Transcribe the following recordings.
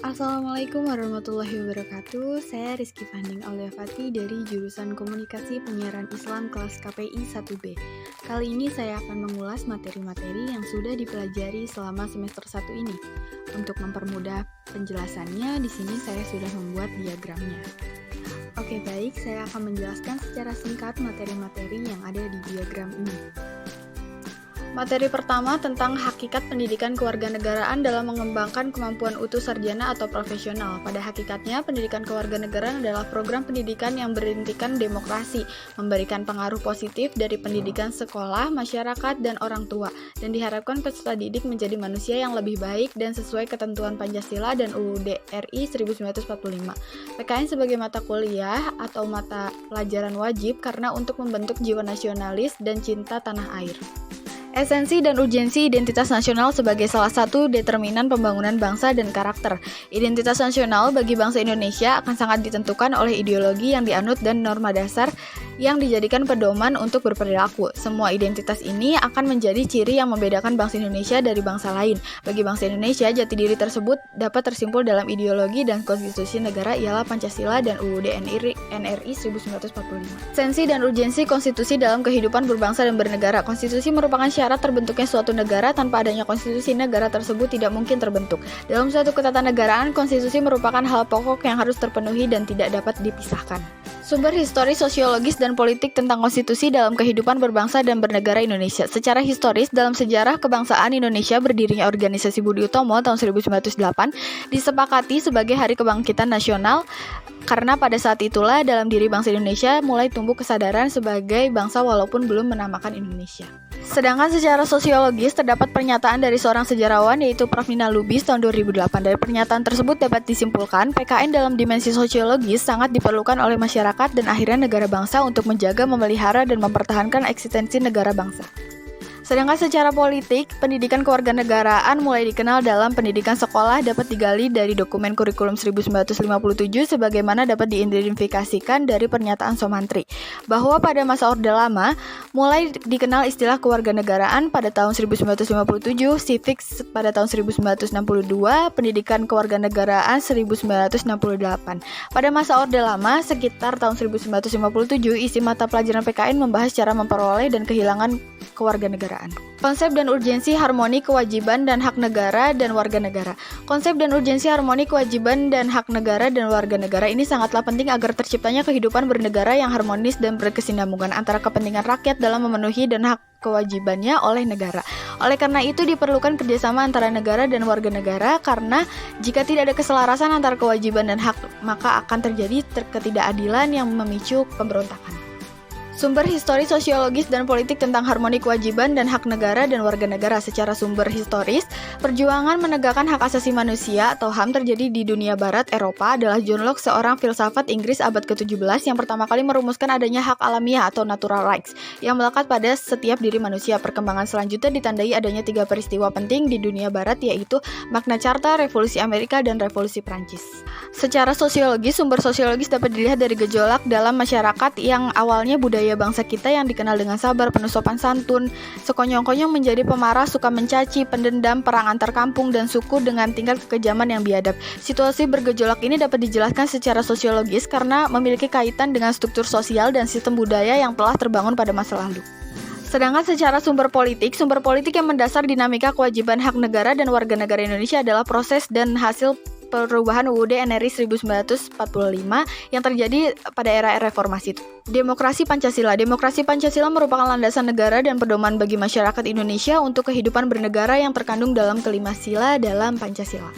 Assalamualaikum warahmatullahi wabarakatuh. Saya Rizky Fanding Auliafati dari jurusan Komunikasi Penyiaran Islam kelas KPI 1B. Kali ini saya akan mengulas materi-materi yang sudah dipelajari selama semester 1 ini. Untuk mempermudah penjelasannya, di sini saya sudah membuat diagramnya. Oke, baik, saya akan menjelaskan secara singkat materi-materi yang ada di diagram ini. Materi pertama tentang hakikat pendidikan kewarganegaraan dalam mengembangkan kemampuan utuh sarjana atau profesional. Pada hakikatnya, pendidikan kewarganegaraan adalah program pendidikan yang berintikan demokrasi, memberikan pengaruh positif dari pendidikan sekolah, masyarakat, dan orang tua, dan diharapkan peserta didik menjadi manusia yang lebih baik dan sesuai ketentuan Pancasila dan UUD RI 1945. PKN sebagai mata kuliah atau mata pelajaran wajib karena untuk membentuk jiwa nasionalis dan cinta tanah air. Esensi dan urgensi identitas nasional sebagai salah satu determinan pembangunan bangsa dan karakter. Identitas nasional bagi bangsa Indonesia akan sangat ditentukan oleh ideologi yang dianut dan norma dasar yang dijadikan pedoman untuk berperilaku. Semua identitas ini akan menjadi ciri yang membedakan bangsa Indonesia dari bangsa lain. Bagi bangsa Indonesia, jati diri tersebut dapat tersimpul dalam ideologi dan konstitusi negara ialah Pancasila dan UUD NRI 1945. Esensi dan urgensi konstitusi dalam kehidupan berbangsa dan bernegara. Konstitusi merupakan syarat terbentuknya suatu negara. Tanpa adanya konstitusi, negara tersebut tidak mungkin terbentuk. Dalam suatu ketatanegaraan, konstitusi merupakan hal pokok yang harus terpenuhi dan tidak dapat dipisahkan. Sumber historis, sosiologis, dan politik tentang konstitusi dalam kehidupan berbangsa dan bernegara Indonesia. Secara historis, dalam sejarah kebangsaan Indonesia berdirinya Organisasi Budi Utomo tahun 1908 disepakati sebagai Hari Kebangkitan Nasional karena pada saat itulah dalam diri bangsa Indonesia mulai tumbuh kesadaran sebagai bangsa walaupun belum menamakan Indonesia. Sedangkan secara sosiologis terdapat pernyataan dari seorang sejarawan yaitu Prof. Nina Lubis tahun 2008. Dari pernyataan tersebut dapat disimpulkan PKN dalam dimensi sosiologis sangat diperlukan oleh masyarakat dan akhirnya negara bangsa untuk menjaga, memelihara, dan mempertahankan eksistensi negara bangsa. Sedangkan secara politik, pendidikan kewarganegaraan mulai dikenal dalam pendidikan sekolah dapat digali dari dokumen kurikulum 1957 sebagaimana dapat diidentifikasikan dari pernyataan Somantri bahwa pada masa Orde Lama mulai dikenal istilah kewarganegaraan pada tahun 1957, civics pada tahun 1962, pendidikan kewarganegaraan 1968. Pada masa Orde Lama sekitar tahun 1957, isi mata pelajaran PKN membahas cara memperoleh dan kehilangan kewarganegaraan. Konsep dan urgensi harmoni kewajiban dan hak negara dan warga negara. Konsep dan urgensi harmoni kewajiban dan hak negara dan warga negara ini sangatlah penting agar terciptanya kehidupan bernegara yang harmonis dan berkesinambungan antara kepentingan rakyat dalam memenuhi dan hak kewajibannya oleh negara. Oleh karena itu diperlukan kerjasama antara negara dan warga negara karena jika tidak ada keselarasan antara kewajiban dan hak maka akan terjadi ketidakadilan yang memicu pemberontakan. Sumber historis, sosiologis, dan politik tentang harmoni kewajiban dan hak negara dan warga negara. Secara sumber historis, perjuangan menegakkan hak asasi manusia atau HAM terjadi di dunia barat Eropa adalah John Locke, seorang filsafat Inggris abad ke-17 yang pertama kali merumuskan adanya hak alamiah atau natural rights yang melekat pada setiap diri manusia. Perkembangan selanjutnya ditandai adanya 3 peristiwa penting di dunia barat yaitu Magna Carta, Revolusi Amerika, dan Revolusi Prancis. Secara sosiologis, sumber sosiologis dapat dilihat dari gejolak dalam masyarakat yang awalnya budaya bangsa kita yang dikenal dengan sabar, penuh sopan santun, sekonyong-konyong menjadi pemarah, suka mencaci, pendendam, perang antar kampung dan suku dengan tingkat kekejaman yang biadab. Situasi bergejolak ini dapat dijelaskan secara sosiologis karena memiliki kaitan dengan struktur sosial dan sistem budaya yang telah terbangun pada masa lalu. Sedangkan secara sumber politik yang mendasar dinamika kewajiban hak negara dan warga negara Indonesia adalah proses dan hasil perubahan UUD NRI 1945 yang terjadi pada era reformasi. Demokrasi Pancasila merupakan landasan negara dan pedoman bagi masyarakat Indonesia untuk kehidupan bernegara yang terkandung dalam kelima sila dalam Pancasila.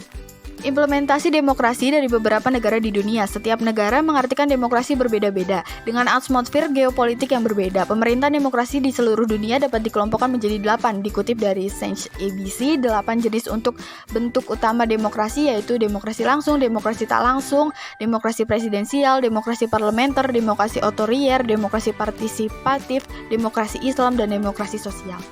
Implementasi demokrasi dari beberapa negara di dunia. Setiap negara mengartikan demokrasi berbeda-beda dengan atmosfer geopolitik yang berbeda. Pemerintahan demokrasi di seluruh dunia dapat dikelompokkan menjadi 8. Dikutip dari Science ABC, 8 jenis untuk bentuk utama demokrasi yaitu demokrasi langsung, demokrasi tak langsung, demokrasi presidensial, demokrasi parlementer, demokrasi otoriter, demokrasi partisipatif, demokrasi Islam, dan demokrasi sosial.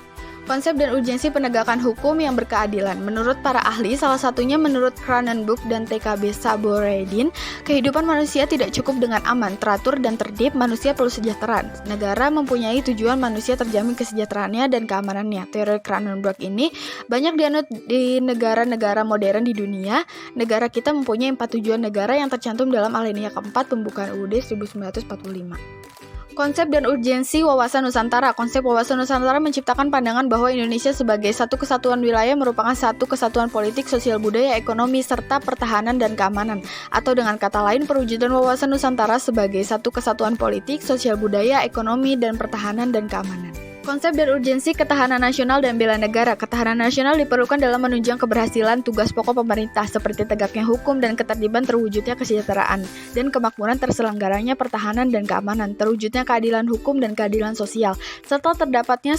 Konsep dan urgensi penegakan hukum yang berkeadilan. Menurut para ahli, salah satunya menurut Cranenburg dan TKB Saboredin, kehidupan manusia tidak cukup dengan aman, teratur, dan tertib, manusia perlu sejahtera. Negara mempunyai tujuan manusia terjamin kesejahteraannya dan keamanannya. Teori Cranenburg ini banyak dianut di negara-negara modern di dunia. Negara kita mempunyai 4 tujuan negara yang tercantum dalam alinea keempat pembukaan UUD 1945. Konsep dan urgensi wawasan Nusantara. Konsep wawasan Nusantara menciptakan pandangan bahwa Indonesia sebagai satu kesatuan wilayah merupakan satu kesatuan politik, sosial, budaya, ekonomi, serta pertahanan dan keamanan. Atau dengan kata lain, perwujudan wawasan Nusantara sebagai satu kesatuan politik, sosial, budaya, ekonomi, dan pertahanan dan keamanan. Konsep dan urgensi ketahanan nasional dan bela negara. Ketahanan nasional diperlukan dalam menunjang keberhasilan tugas pokok pemerintah seperti tegaknya hukum dan ketertiban, terwujudnya kesejahteraan dan kemakmuran, terselenggaranya pertahanan dan keamanan, terwujudnya keadilan hukum dan keadilan sosial, serta terdapatnya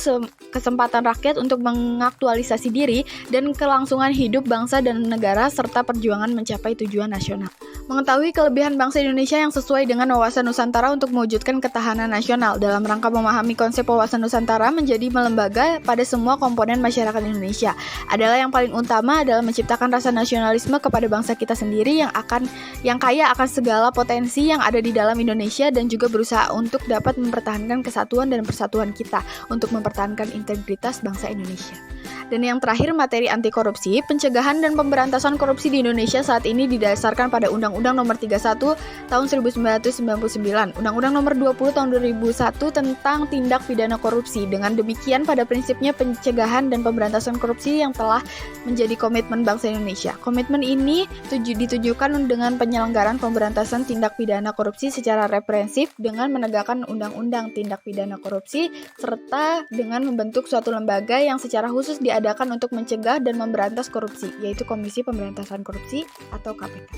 kesempatan rakyat untuk mengaktualisasi diri dan kelangsungan hidup bangsa dan negara serta perjuangan mencapai tujuan nasional. Mengetahui kelebihan bangsa Indonesia yang sesuai dengan wawasan Nusantara untuk mewujudkan ketahanan nasional. Dalam rangka memahami konsep wawasan Nusantara menjadi melembaga pada semua komponen masyarakat Indonesia adalah yang paling utama adalah menciptakan rasa nasionalisme kepada bangsa kita sendiri yang kaya akan segala potensi yang ada di dalam Indonesia dan juga berusaha untuk dapat mempertahankan kesatuan dan persatuan kita untuk mempertahankan integritas bangsa Indonesia. Dan yang terakhir, materi anti korupsi. Pencegahan dan pemberantasan korupsi di Indonesia saat ini didasarkan pada Undang-Undang Nomor 31 Tahun 1999, Undang-Undang Nomor 20 Tahun 2001 tentang tindak pidana korupsi. Dengan demikian, pada prinsipnya pencegahan dan pemberantasan korupsi yang telah menjadi komitmen bangsa Indonesia. Komitmen ini ditujukan dengan penyelenggaraan pemberantasan tindak pidana korupsi secara represif dengan menegakkan undang-undang tindak pidana korupsi serta dengan membentuk suatu lembaga yang secara khusus diadakan untuk mencegah dan memberantas korupsi, yaitu Komisi Pemberantasan Korupsi atau KPK.